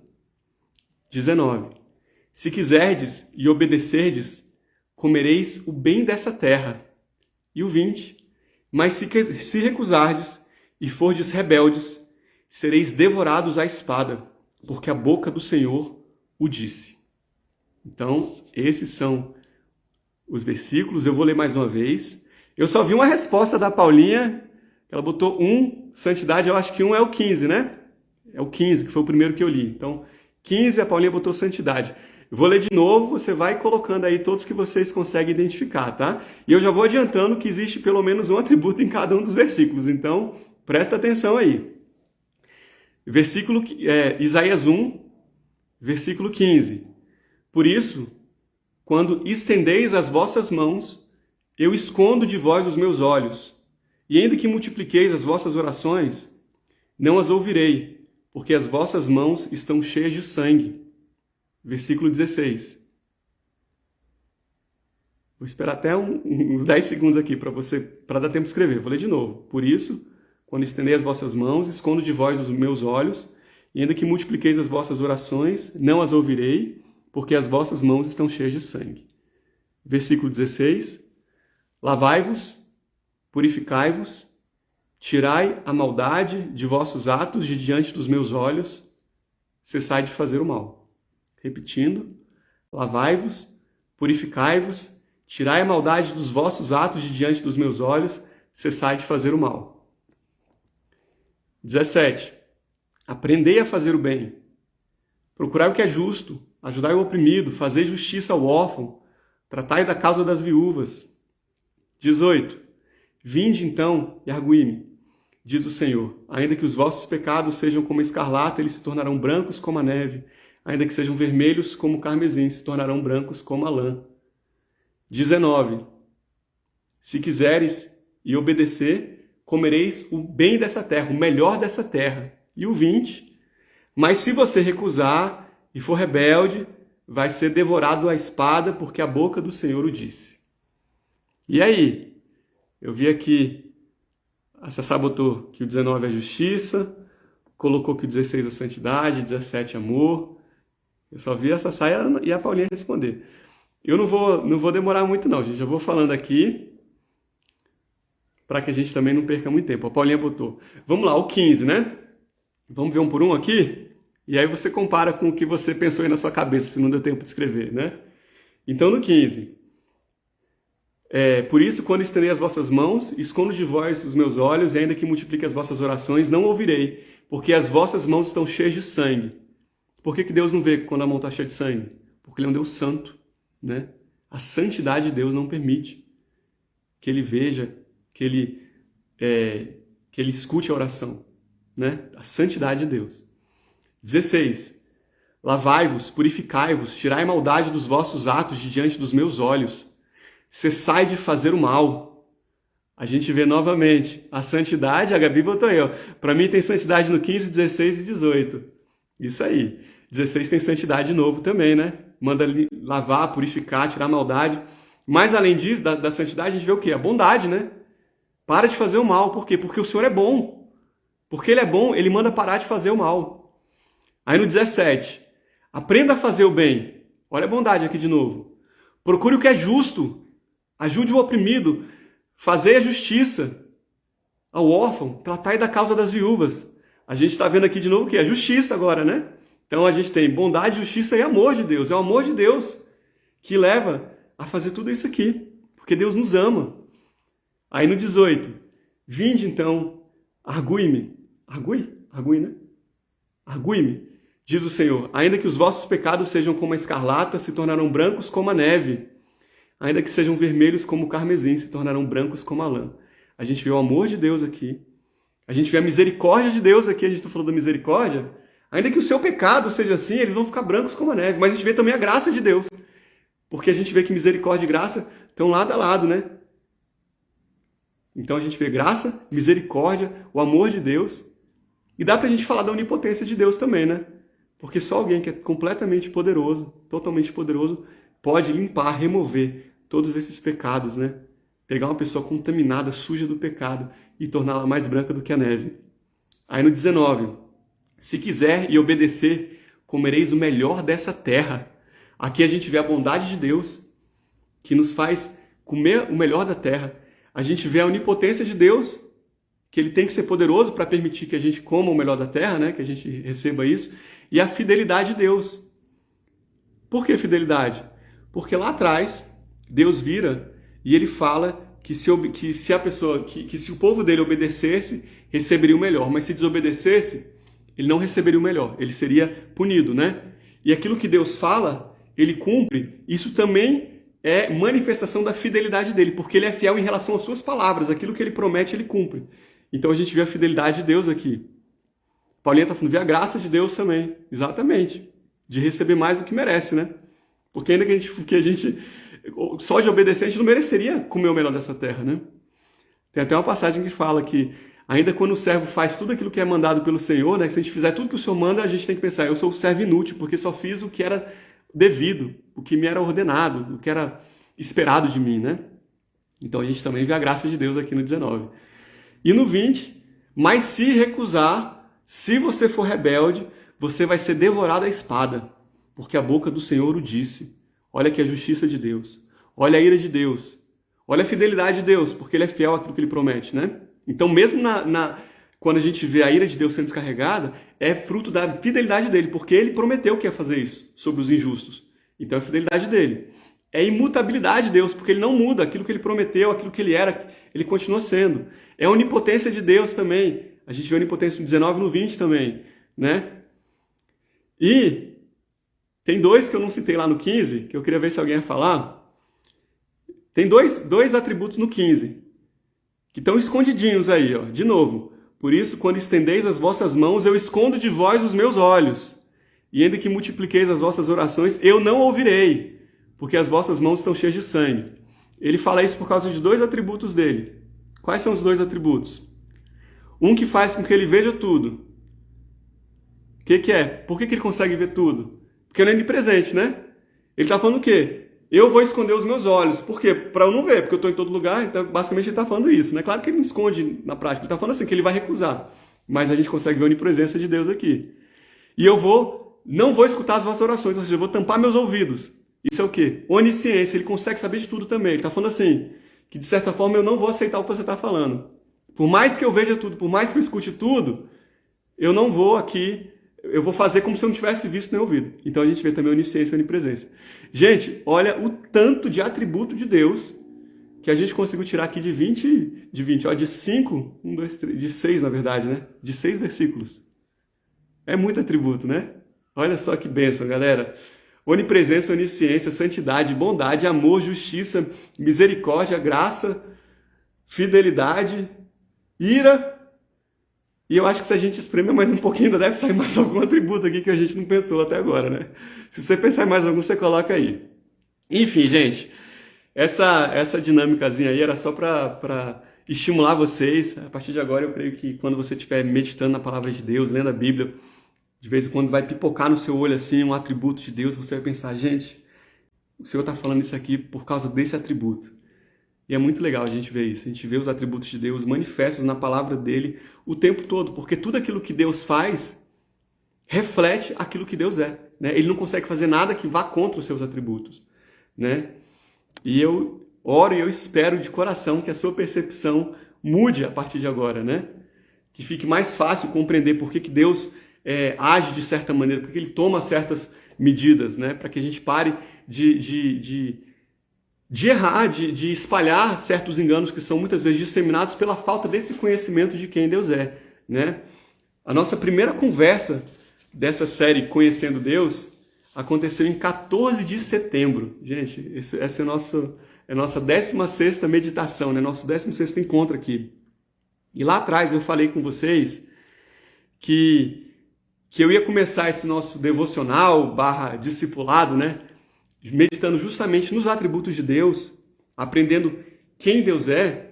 19. Se quiserdes e obedecerdes, comereis o bem dessa terra. E o 20. Mas se recusardes e fordes rebeldes, sereis devorados à espada, porque a boca do Senhor o disse. Então, esses são os versículos. Eu vou ler mais uma vez. Eu só vi uma resposta da Paulinha. Ela botou 1, santidade, eu acho que 1 é o 15, né? É o 15, que foi o primeiro que eu li. Então, 15, a Paulinha botou santidade. Eu vou ler de novo, você vai colocando aí todos que vocês conseguem identificar, tá? E eu já vou adiantando que existe pelo menos um atributo em cada um dos versículos, então presta atenção aí. Isaías 1, versículo 15. Por isso, quando estendeis as vossas mãos, eu escondo de vós os meus olhos, e ainda que multipliqueis as vossas orações, não as ouvirei, porque as vossas mãos estão cheias de sangue. Versículo 16. Vou esperar até uns 10 segundos aqui para dar tempo de escrever. Vou ler de novo. Por isso, quando estendei as vossas mãos, escondo de vós os meus olhos, e ainda que multipliqueis as vossas orações, não as ouvirei, porque as vossas mãos estão cheias de sangue. Versículo 16. Lavai-vos, purificai-vos, tirai a maldade de vossos atos de diante dos meus olhos, cessai de fazer o mal. Repetindo, lavai-vos, purificai-vos, tirai a maldade dos vossos atos de diante dos meus olhos, cessai de fazer o mal. 17. Aprendei a fazer o bem, procurai o que é justo, ajudai o oprimido, fazei justiça ao órfão, tratai da causa das viúvas. 18. Vinde então e arguí-me, diz o Senhor, ainda que os vossos pecados sejam como a escarlata, eles se tornarão brancos como a neve, ainda que sejam vermelhos como o carmesim, se tornarão brancos como a lã. 19. Se quiseres e obedecer, comereis o bem dessa terra, o melhor dessa terra. E o 20. Mas se você recusar e for rebelde, vai ser devorado à espada, porque a boca do Senhor o disse. E aí? Eu vi aqui, a Sassá botou que o 19 é justiça, colocou que o 16 é santidade, 17 é amor. Eu só vi a Sassá e a Paulinha responder. Eu não vou demorar muito não, gente. Eu vou falando aqui para que a gente também não perca muito tempo. A Paulinha botou. Vamos lá, o 15, né? Vamos ver um por um aqui? E aí você compara com o que você pensou aí na sua cabeça, se não deu tempo de escrever, né? Então, no 15. Por isso, quando estendei as vossas mãos, escondo de vós os meus olhos, e ainda que multiplique as vossas orações, não ouvirei, porque as vossas mãos estão cheias de sangue. Por que Deus não vê quando a mão está cheia de sangue? Porque ele é um Deus santo, né? A santidade de Deus não permite que ele veja, que ele escute a oração, né? A santidade de Deus. 16. Lavai-vos, purificai-vos, tirai a maldade dos vossos atos de diante dos meus olhos. Cessai de fazer o mal. A gente vê novamente a santidade, a Gabi botou aí, ó. Para mim tem santidade no 15, 16 e 18. Isso aí. 16 tem santidade de novo também, né? Manda lavar, purificar, tirar a maldade. Mas além disso, da santidade, a gente vê o quê? A bondade, né? Para de fazer o mal. Por quê? Porque o Senhor é bom. Porque Ele é bom, Ele manda parar de fazer o mal. Aí no 17, aprenda a fazer o bem. Olha a bondade aqui de novo. Procure o que é justo. Ajude o oprimido. Fazei a justiça ao órfão. Tratai da causa das viúvas. A gente está vendo aqui de novo o quê? A justiça agora, né? Então a gente tem bondade, justiça e amor de Deus. É o amor de Deus que leva a fazer tudo isso aqui. Porque Deus nos ama. Aí no 18, vinde então, argui-me. Argui, né? Argui-me, diz o Senhor. Ainda que os vossos pecados sejam como a escarlata, se tornarão brancos como a neve. Ainda que sejam vermelhos como o carmesim, se tornarão brancos como a lã. A gente vê o amor de Deus aqui. A gente vê a misericórdia de Deus aqui. A gente está falando da misericórdia. Ainda que o seu pecado seja assim, eles vão ficar brancos como a neve. Mas a gente vê também a graça de Deus. Porque a gente vê que misericórdia e graça estão lado a lado, né? Então a gente vê graça, misericórdia, o amor de Deus. E dá pra gente falar da onipotência de Deus também, né? Porque só alguém que é completamente poderoso, totalmente poderoso, pode limpar, remover todos esses pecados, né? Pegar uma pessoa contaminada, suja do pecado e torná-la mais branca do que a neve. Aí no 19, se quiser e obedecer, comereis o melhor dessa terra. Aqui a gente vê a bondade de Deus, que nos faz comer o melhor da terra. A gente vê a onipotência de Deus, que Ele tem que ser poderoso para permitir que a gente coma o melhor da terra, né? Que a gente receba isso. E a fidelidade de Deus. Por que fidelidade? Porque lá atrás, Deus vira e Ele fala que se o povo dele obedecesse, receberia o melhor. Mas se desobedecesse, ele não receberia o melhor. Ele seria punido, né? E aquilo que Deus fala, Ele cumpre. Isso também é manifestação da fidelidade dele, porque Ele é fiel em relação às suas palavras. Aquilo que Ele promete, Ele cumpre. Então a gente vê a fidelidade de Deus aqui. Paulinha está falando, vê a graça de Deus também. Exatamente. De receber mais do que merece, né? Porque ainda que a gente só de obedecer, a gente não mereceria comer o melhor dessa terra, né? Tem até uma passagem que fala que ainda quando o servo faz tudo aquilo que é mandado pelo Senhor, né? Se a gente fizer tudo que o Senhor manda, a gente tem que pensar, eu sou o servo inútil, porque só fiz o que era devido, o que me era ordenado, o que era esperado de mim, né? Então a gente também vê a graça de Deus aqui no 19. E no 20, mas se recusar, se você for rebelde, você vai ser devorado à espada, porque a boca do Senhor o disse. Olha aqui a justiça de Deus, olha a ira de Deus, olha a fidelidade de Deus, porque Ele é fiel àquilo que Ele promete, né? Então mesmo quando a gente vê a ira de Deus sendo descarregada, é fruto da fidelidade dele, porque Ele prometeu que ia fazer isso sobre os injustos. Então é a fidelidade dele. É a imutabilidade de Deus, porque Ele não muda aquilo que Ele prometeu, aquilo que Ele era, Ele continua sendo. É a onipotência de Deus também. A gente vê a onipotência no 19 e no 20 também, né? E tem dois que eu não citei lá no 15, que eu queria ver se alguém ia falar. Tem dois atributos no 15, que estão escondidinhos aí, ó. De novo. Por isso, quando estendeis as vossas mãos, eu escondo de vós os meus olhos. E ainda que multipliqueis as vossas orações, eu não ouvirei, porque as vossas mãos estão cheias de sangue. Ele fala isso por causa de dois atributos dele. Quais são os dois atributos? Um que faz com que ele veja tudo. O que é? Por que ele consegue ver tudo? Porque ele é onipresente, né? Ele está falando o quê? Eu vou esconder os meus olhos. Por quê? Para eu não ver, porque eu estou em todo lugar. Então, basicamente, ele está falando isso, né? Claro que ele não esconde na prática. Ele está falando assim, que ele vai recusar. Mas a gente consegue ver a onipresença de Deus aqui. E eu não vou escutar as vossas orações, ou seja, eu vou tampar meus ouvidos. Isso é o quê? Onisciência. Ele consegue saber de tudo também. Ele está falando assim, que de certa forma eu não vou aceitar o que você está falando. Por mais que eu veja tudo, por mais que eu escute tudo, eu não vou aqui, eu vou fazer como se eu não tivesse visto nem ouvido. Então a gente vê também a onisciência e a onipresença. Gente, olha o tanto de atributo de Deus que a gente conseguiu tirar aqui de 5, 6 na verdade, né? De 6 versículos. É muito atributo, né? Olha só que bênção, galera. Onipresença, onisciência, santidade, bondade, amor, justiça, misericórdia, graça, fidelidade, ira. E eu acho que se a gente espremer mais um pouquinho, ainda deve sair mais algum atributo aqui que a gente não pensou até agora, né? Se você pensar em mais algum, você coloca aí. Enfim, gente, essa dinâmicazinha aí era só para estimular vocês. A partir de agora, eu creio que quando você estiver meditando na palavra de Deus, lendo a Bíblia, de vez em quando vai pipocar no seu olho assim um atributo de Deus, você vai pensar, gente, o Senhor está falando isso aqui por causa desse atributo. E é muito legal a gente ver isso. A gente vê os atributos de Deus manifestos na palavra dele o tempo todo, porque tudo aquilo que Deus faz reflete aquilo que Deus é, né? Ele não consegue fazer nada que vá contra os seus atributos, né? E eu oro e eu espero de coração que a sua percepção mude a partir de agora, né? Que fique mais fácil compreender por que Deus age de certa maneira, porque ele toma certas medidas, né? Para que a gente pare de errar, de espalhar certos enganos que são muitas vezes disseminados pela falta desse conhecimento de quem Deus é, né? A nossa primeira conversa dessa série Conhecendo Deus aconteceu em 14 de setembro. Gente, essa é a nossa 16ª meditação, né? Nosso 16º encontro aqui. E lá atrás eu falei com vocês que eu ia começar esse nosso devocional / discipulado, né? Meditando justamente nos atributos de Deus, aprendendo quem Deus é,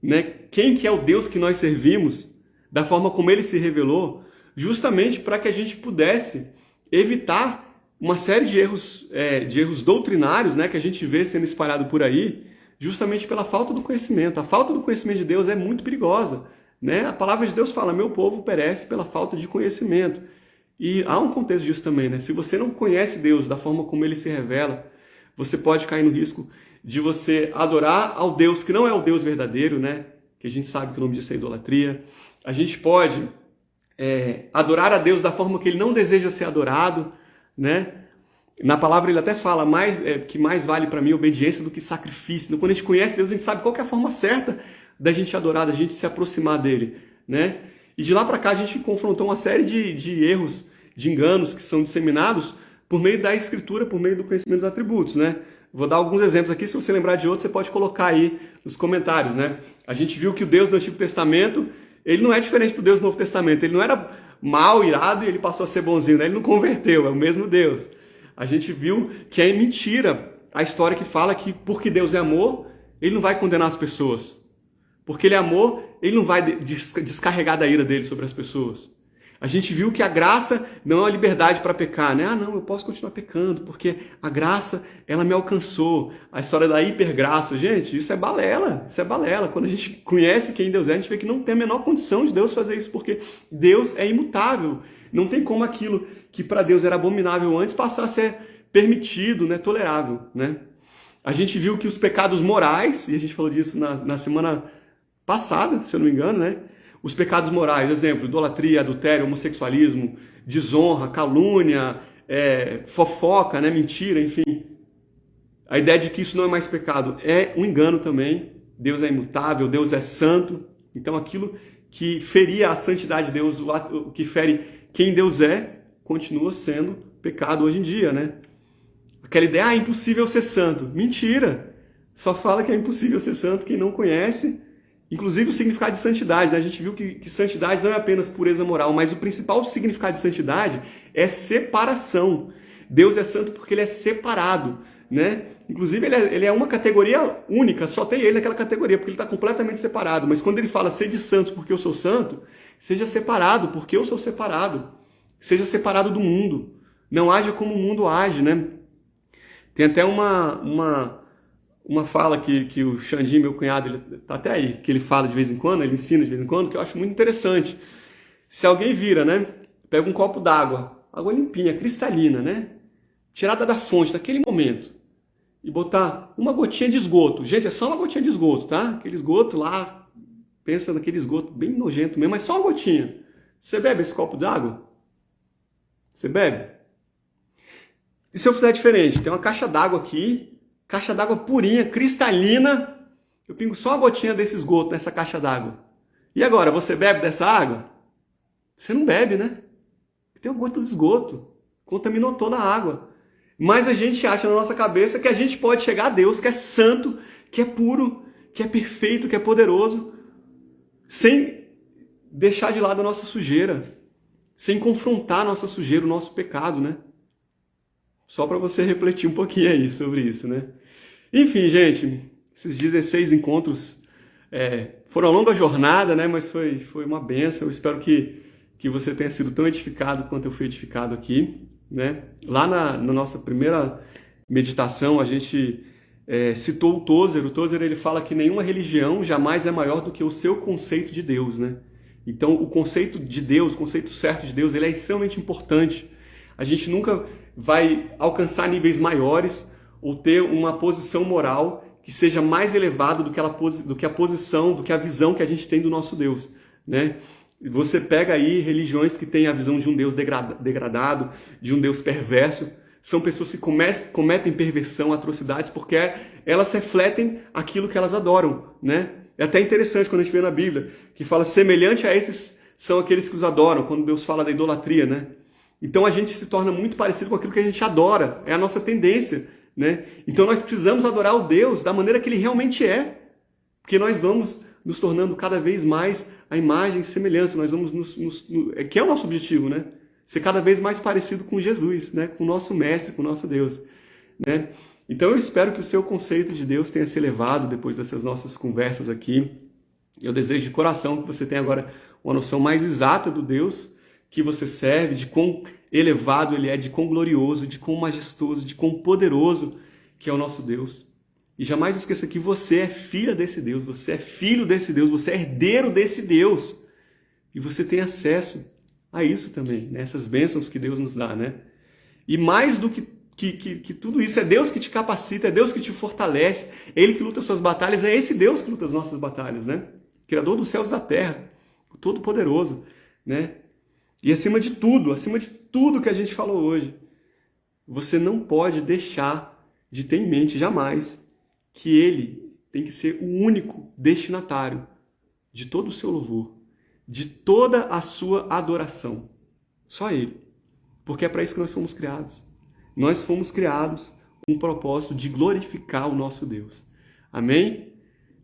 né? Quem que é o Deus que nós servimos, da forma como Ele se revelou, justamente para que a gente pudesse evitar uma série de erros doutrinários, né? Que a gente vê sendo espalhado por aí, justamente pela falta do conhecimento. A falta do conhecimento de Deus é muito perigosa, né? A palavra de Deus fala, meu povo perece pela falta de conhecimento. E há um contexto disso também, né? Se você não conhece Deus da forma como Ele se revela, você pode cair no risco de você adorar ao Deus que não é o Deus verdadeiro, né? Que a gente sabe que o nome disso é idolatria. A gente pode adorar a Deus da forma que Ele não deseja ser adorado, né? Na palavra ele até fala que mais vale para mim obediência do que sacrifício. Então, quando a gente conhece Deus, a gente sabe qual que é a forma certa da gente adorar, da gente se aproximar dele, né? E de lá para cá a gente confrontou uma série de erros, de enganos que são disseminados por meio da Escritura, por meio do conhecimento dos atributos, né? Vou dar alguns exemplos aqui, se você lembrar de outros, você pode colocar aí nos comentários, né? A gente viu que o Deus do Antigo Testamento, ele não é diferente do Deus do Novo Testamento. Ele não era mal, irado e ele passou a ser bonzinho, né? Ele não converteu, é o mesmo Deus. A gente viu que é mentira a história que fala que porque Deus é amor, ele não vai condenar as pessoas. Porque ele é amor, ele não vai descarregar da ira dele sobre as pessoas. A gente viu que a graça não é uma liberdade para pecar, né? Ah, não, eu posso continuar pecando, porque a graça, ela me alcançou. A história da hipergraça, gente, isso é balela, isso é balela. Quando a gente conhece quem Deus é, a gente vê que não tem a menor condição de Deus fazer isso, porque Deus é imutável. Não tem como aquilo que para Deus era abominável antes passar a ser permitido, né? Tolerável, né? A gente viu que os pecados morais, e a gente falou disso na semana passada, se eu não me engano, né? Os pecados morais, exemplo, idolatria, adultério, homossexualismo, desonra, calúnia, fofoca, né? Mentira, enfim. A ideia de que isso não é mais pecado é um engano também. Deus é imutável, Deus é santo. Então aquilo que feria a santidade de Deus, o que fere quem Deus é, continua sendo pecado hoje em dia, né? Aquela ideia, é impossível ser santo. Mentira! Só fala que é impossível ser santo quem não conhece. Inclusive o significado de santidade, né? A gente viu que santidade não é apenas pureza moral, mas o principal significado de santidade é separação. Deus é santo porque ele é separado, né? Inclusive ele é uma categoria única, só tem ele naquela categoria, porque ele está completamente separado. Mas quando ele fala, sede santos porque eu sou santo, seja separado porque eu sou separado. Seja separado do mundo. Não haja como o mundo age, né? Tem até uma fala que o Xandinho, meu cunhado, ele tá até aí, que ele fala de vez em quando, ele ensina de vez em quando, que eu acho muito interessante. Se alguém vira, né? Pega um copo d'água, água limpinha, cristalina, né? Tirada da fonte, naquele momento, e botar uma gotinha de esgoto. Gente, é só uma gotinha de esgoto, tá? Aquele esgoto lá, pensa naquele esgoto bem nojento mesmo, mas só uma gotinha. Você bebe esse copo d'água? Você bebe? E se eu fizer diferente? Tem uma caixa d'água aqui, caixa d'água purinha, cristalina, eu pingo só uma gotinha desse esgoto nessa caixa d'água. E agora, você bebe dessa água? Você não bebe, né? tem uma gota de esgoto, contaminou toda a água. Mas a gente acha na nossa cabeça que a gente pode chegar a Deus, que é santo, que é puro, que é perfeito, que é poderoso, sem deixar de lado a nossa sujeira, sem confrontar a nossa sujeira, o nosso pecado, né? Só para você refletir um pouquinho aí sobre isso, né? Enfim, gente, esses 16 encontros foram uma longa jornada, né? Mas foi uma bênção. Eu espero que você tenha sido tão edificado quanto eu fui edificado aqui, né? Lá na nossa primeira meditação, a gente citou o Tozer. O Tozer, ele fala que nenhuma religião jamais é maior do que o seu conceito de Deus, né? Então, o conceito de Deus, o conceito certo de Deus, ele é extremamente importante. A gente nunca vai alcançar níveis maiores ou ter uma posição moral que seja mais elevada do que a posição, do que a visão que a gente tem do nosso Deus, né? Você pega aí religiões que têm a visão de um Deus degradado, de um Deus perverso. São pessoas que cometem perversão, atrocidades, porque elas refletem aquilo que elas adoram, né? É até interessante quando a gente vê na Bíblia, que fala semelhante a esses são aqueles que os adoram, quando Deus fala da idolatria, né? Então a gente se torna muito parecido com aquilo que a gente adora, é a nossa tendência, né? Então nós precisamos adorar o Deus da maneira que Ele realmente é, porque nós vamos nos tornando cada vez mais a imagem e semelhança, nós vamos que é o nosso objetivo, né? Ser cada vez mais parecido com Jesus, né? Com o nosso Mestre, com o nosso Deus, né? Então eu espero que o seu conceito de Deus tenha se elevado depois dessas nossas conversas aqui. Eu desejo de coração que você tenha agora uma noção mais exata do Deus que você serve, de quão elevado Ele é, de quão glorioso, de quão majestoso, de quão poderoso que é o nosso Deus. E jamais esqueça que você é filha desse Deus, você é filho desse Deus, você é herdeiro desse Deus. E você tem acesso a isso também, né? Essas bênçãos que Deus nos dá, né? E mais do que tudo isso, é Deus que te capacita, é Deus que te fortalece, é Ele que luta as suas batalhas, é esse Deus que luta as nossas batalhas, né? Criador dos céus e da terra, o Todo-Poderoso, né? E acima de tudo que a gente falou hoje, você não pode deixar de ter em mente jamais que Ele tem que ser o único destinatário de todo o seu louvor, de toda a sua adoração. Só Ele. Porque é para isso que nós fomos criados. Nós fomos criados com o propósito de glorificar o nosso Deus. Amém?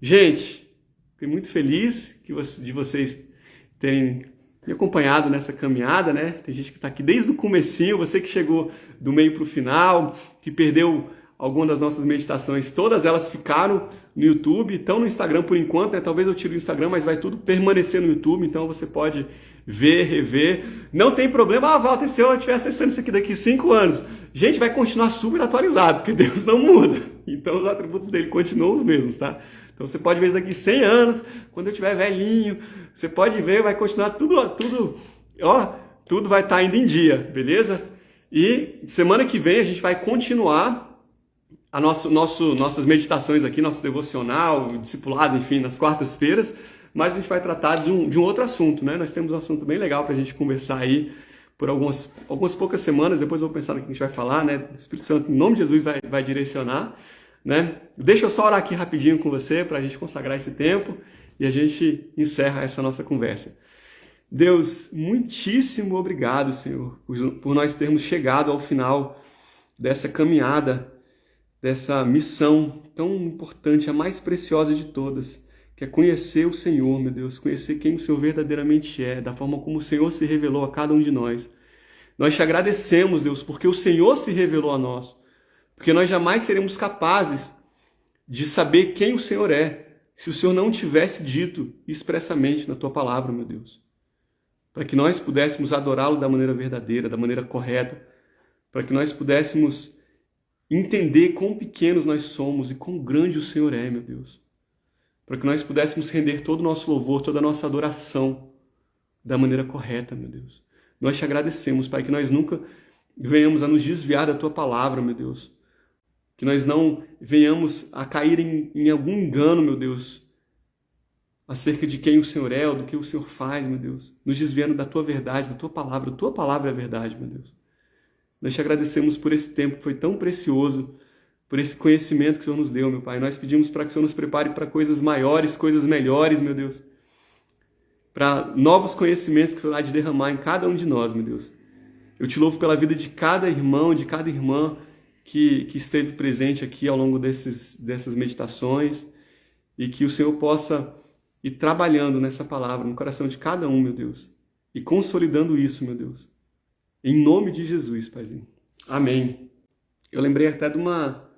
Gente, fiquei muito feliz de vocês terem me acompanhado nessa caminhada, né? Tem gente que está aqui desde o comecinho, você que chegou do meio para o final, que perdeu alguma das nossas meditações, todas elas ficaram no YouTube, estão no Instagram por enquanto, né? Talvez eu tire o Instagram, mas vai tudo permanecer no YouTube, então você pode ver, rever. Não tem problema, Walter, se eu estiver acessando isso aqui daqui 5 anos, gente, vai continuar super atualizado, porque Deus não muda. Então os atributos dele continuam os mesmos, tá? Então você pode ver isso daqui 100 anos, quando eu estiver velhinho, você pode ver, vai continuar tudo vai estar indo em dia, beleza? E semana que vem a gente vai continuar nossas meditações aqui, nosso devocional, discipulado, enfim, nas quartas-feiras, mas a gente vai tratar de um outro assunto, né? Nós temos um assunto bem legal para a gente conversar aí por algumas poucas semanas, depois eu vou pensar no que a gente vai falar, né? O Espírito Santo, em nome de Jesus, vai direcionar, né? Deixa eu só orar aqui rapidinho com você para a gente consagrar esse tempo e a gente encerra essa nossa conversa. Deus, muitíssimo obrigado, Senhor, por nós termos chegado ao final dessa caminhada, dessa missão tão importante, a mais preciosa de todas, que é conhecer o Senhor, meu Deus, conhecer quem o Senhor verdadeiramente é, da forma como o Senhor se revelou a cada um de nós. Nós te agradecemos, Deus, porque o Senhor se revelou a nós, porque nós jamais seremos capazes de saber quem o Senhor é, se o Senhor não tivesse dito expressamente na tua palavra, meu Deus. Para que nós pudéssemos adorá-lo da maneira verdadeira, da maneira correta, para que nós pudéssemos entender quão pequenos nós somos e quão grande o Senhor é, meu Deus. Para que nós pudéssemos render todo o nosso louvor, toda a nossa adoração da maneira correta, meu Deus. Nós te agradecemos, Pai, que nós nunca venhamos a nos desviar da tua palavra, meu Deus. Que nós não venhamos a cair em algum engano, meu Deus, acerca de quem o Senhor é ou do que o Senhor faz, meu Deus. Nos desviando da tua verdade, da tua palavra. A tua palavra é a verdade, meu Deus. Nós te agradecemos por esse tempo que foi tão precioso, por esse conhecimento que o Senhor nos deu, meu Pai. Nós pedimos para que o Senhor nos prepare para coisas maiores, coisas melhores, meu Deus. Para novos conhecimentos que o Senhor há de derramar em cada um de nós, meu Deus. Eu te louvo pela vida de cada irmão, de cada irmã que esteve presente aqui ao longo dessas meditações e que o Senhor possa ir trabalhando nessa palavra no coração de cada um, meu Deus, e consolidando isso, meu Deus. Em nome de Jesus, Paizinho. Amém. Eu lembrei até de uma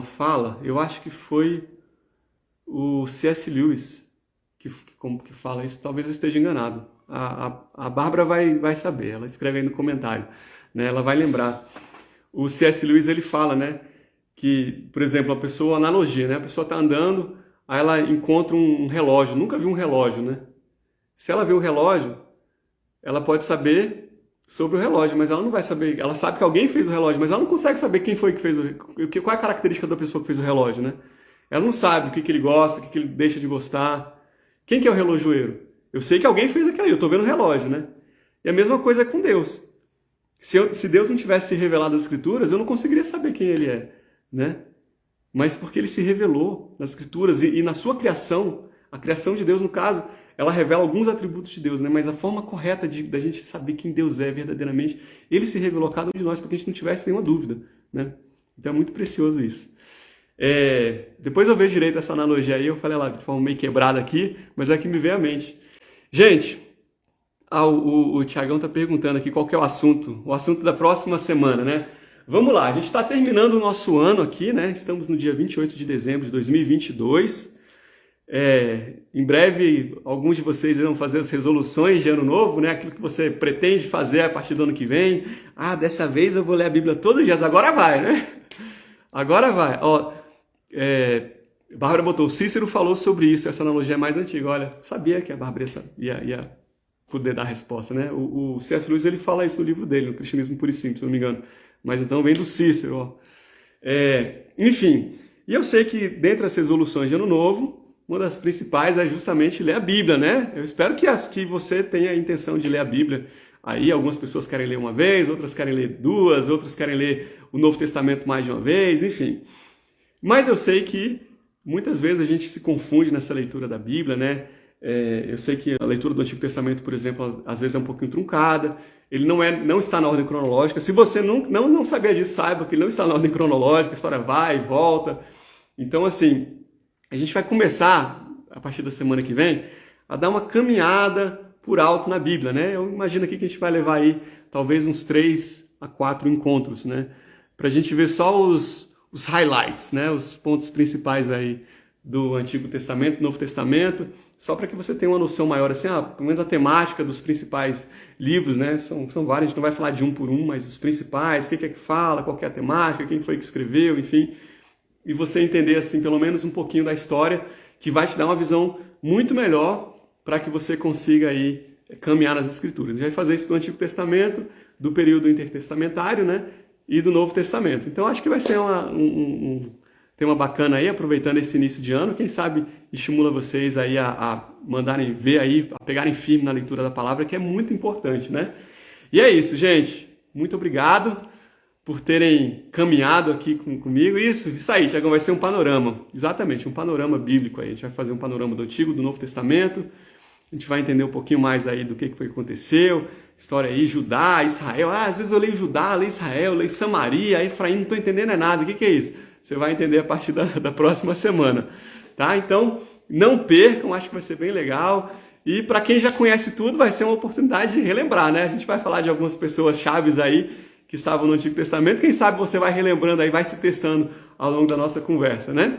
fala, eu acho que foi o C.S. Lewis que fala isso, talvez eu esteja enganado. A Bárbara vai saber, ela escreve aí no comentário, né? Ela vai lembrar. O C.S. Lewis, ele fala, né, que, por exemplo, analogia, né? A pessoa está andando, aí ela encontra um relógio, nunca viu um relógio, né? Se ela vê um relógio, ela pode saber sobre o relógio, mas ela não vai saber, ela sabe que alguém fez o relógio, mas ela não consegue saber quem foi que fez qual é a característica da pessoa que fez o relógio, né? Ela não sabe o que ele gosta, o que ele deixa de gostar. Quem que é o relojoeiro? Eu sei que alguém fez aquilo ali, eu estou vendo o relógio, né? E a mesma coisa é com Deus. Se Deus não tivesse se revelado nas Escrituras, eu não conseguiria saber quem Ele é, né? Mas porque Ele se revelou nas Escrituras e na sua criação, a criação de Deus, no caso, ela revela alguns atributos de Deus, né? Mas a forma correta da gente saber quem Deus é verdadeiramente, Ele se revelou a cada um de nós para que a gente não tivesse nenhuma dúvida, né? Então é muito precioso isso. Depois eu vejo direito essa analogia aí, eu falei lá de forma meio quebrada aqui, mas é que me veio à mente. Gente, o Tiagão está perguntando aqui qual que é o assunto da próxima semana, né? Vamos lá, a gente está terminando o nosso ano aqui, né? Estamos no dia 28 de dezembro de 2022. Em breve, alguns de vocês irão fazer as resoluções de ano novo, né? Aquilo que você pretende fazer a partir do ano que vem. Dessa vez eu vou ler a Bíblia todos os dias, agora vai, né? Agora vai. Bárbara botou, o Cícero falou sobre isso, essa analogia é mais antiga. Olha, sabia que a Bárbara ia poder dar a resposta, né? O C.S. Lewis, ele fala isso no livro dele, no Cristianismo Puro e Simples, se não me engano. Mas então vem do Cícero, ó. Enfim, e eu sei que dentre as resoluções de ano novo, uma das principais é justamente ler a Bíblia, né? Eu espero que você tenha a intenção de ler a Bíblia. Aí algumas pessoas querem ler uma vez, outras querem ler duas, outras querem ler o Novo Testamento mais de uma vez, enfim. Mas eu sei que muitas vezes a gente se confunde nessa leitura da Bíblia, né? Eu sei que a leitura do Antigo Testamento, por exemplo, às vezes é um pouquinho truncada, ele não está na ordem cronológica. Se você não sabia disso, saiba que ele não está na ordem cronológica, a história vai e volta. Então, assim, a gente vai começar, a partir da semana que vem, a dar uma caminhada por alto na Bíblia, né? Eu imagino aqui que a gente vai levar aí talvez uns 3 a 4 encontros, né? Pra gente ver só os highlights, né? Os pontos principais aí do Antigo Testamento, Novo Testamento, só para que você tenha uma noção maior, assim, pelo menos a temática dos principais livros, né? São vários, a gente não vai falar de um por um, mas os principais, o que é que fala, qual que é a temática, quem foi que escreveu, enfim. E você entender, assim, pelo menos um pouquinho da história, que vai te dar uma visão muito melhor para que você consiga aí caminhar nas Escrituras. A gente vai fazer isso do Antigo Testamento, do período intertestamentário, né? E do Novo Testamento. Então, acho que vai ser tema bacana aí, aproveitando esse início de ano. Quem sabe estimula vocês aí a mandarem ver aí, a pegarem firme na leitura da palavra, que é muito importante, né? E é isso, gente. Muito obrigado por terem caminhado aqui comigo. Isso aí, Tiagão, vai ser um panorama. Exatamente, um panorama bíblico aí. A gente vai fazer um panorama do Antigo, do Novo Testamento. A gente vai entender um pouquinho mais aí do que foi que aconteceu. História aí, Judá, Israel. Às vezes eu leio Judá, leio Israel, leio Samaria, Efraim, não estou entendendo nada. O que é isso? Você vai entender a partir da próxima semana, tá? Então, não percam, acho que vai ser bem legal. E para quem já conhece tudo, vai ser uma oportunidade de relembrar, né? A gente vai falar de algumas pessoas chaves aí que estavam no Antigo Testamento. Quem sabe você vai relembrando aí, vai se testando ao longo da nossa conversa, né?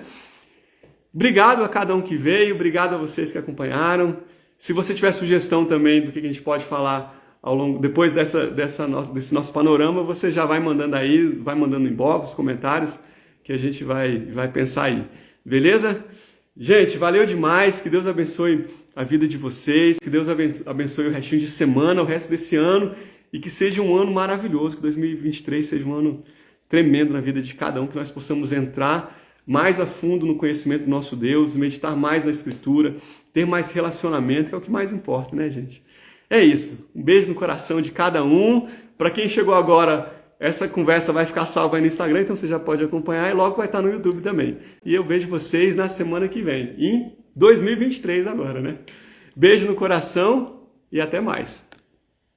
Obrigado a cada um que veio, obrigado a vocês que acompanharam. Se você tiver sugestão também do que a gente pode falar depois desse nosso panorama, você já vai mandando aí, vai mandando no inbox, os comentários, que a gente vai pensar aí. Beleza? Gente, valeu demais. Que Deus abençoe a vida de vocês. Que Deus abençoe o restinho de semana, o resto desse ano. E que seja um ano maravilhoso. Que 2023 seja um ano tremendo na vida de cada um. Que nós possamos entrar mais a fundo no conhecimento do nosso Deus. Meditar mais na Escritura. Ter mais relacionamento, que é o que mais importa, né, gente? É isso. Um beijo no coração de cada um. Para quem chegou agora, essa conversa vai ficar salva aí no Instagram, então você já pode acompanhar e logo vai estar no YouTube também. E eu vejo vocês na semana que vem, em 2023 agora, né? Beijo no coração e até mais.